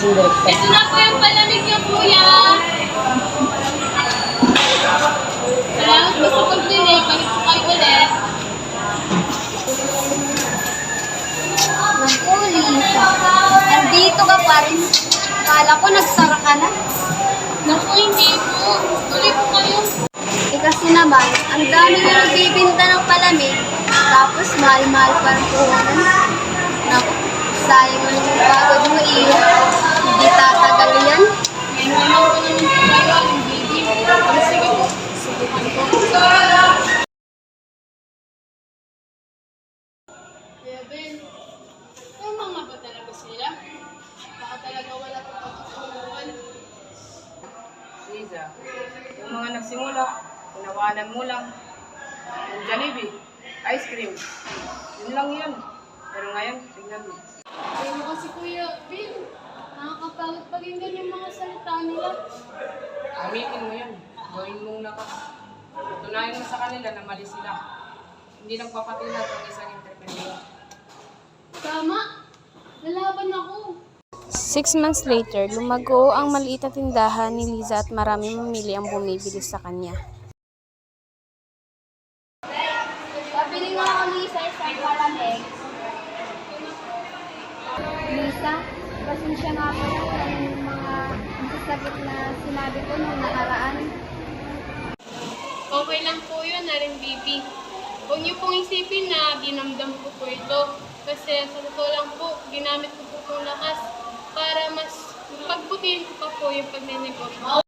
direkta. Ito na po yung palamig niyo, kuya. Salamat po sa pag-dinig. Balik po kayo ulit. Naku, Lisa. Andito ka pa rin. Kala ko nagsara ka na. Naku, hindi po. Tuloy po kayo. Eh kasi naman, ang dami na nagbibinta ng palamig. Tapos mahal-mahal pa rin puhunan. Naku, sayang mo yung pagod mo iyo. Hindi tatagal yan. Ngayon naman ko naman po kayo, aling baby. Sige po. Subukan ko. Kuya Ben, tama ba talaga sila? Baka talaga wala pang pagtutunan. Liza, yung mga nagsimula, tinawanan mo lang. Yung Jollibee, ice cream, yun lang yun. Pero ngayon, tingnan mo. Kaya mo kasi Kuya Ben, nakakapagod pakinggan yung mga salita nila. Gamitin mo yun. Gawin mong lakas. Tunayan mo sa kanila na mali sila. Hindi nagpapatinag ang isang entrepreneur. Tama, nalaban ako. 6 months later, lumago ang maliit na tindahan ni Liza at maraming mamili ang bumibili sa kanya. Pabili nga ako, Lisa, isang palamig. Lisa, pasensya nga po sa mga masasakit na sinabi ko nung nakaraan. Okay lang po yun, Narin Bibi. Huwag niyo pong isipin na dinamdam ko po ito. Kasi sa totoo lang po, ginamit ko po itong lakas para mas pagbutihin ko pa po yung pagnenegosyo.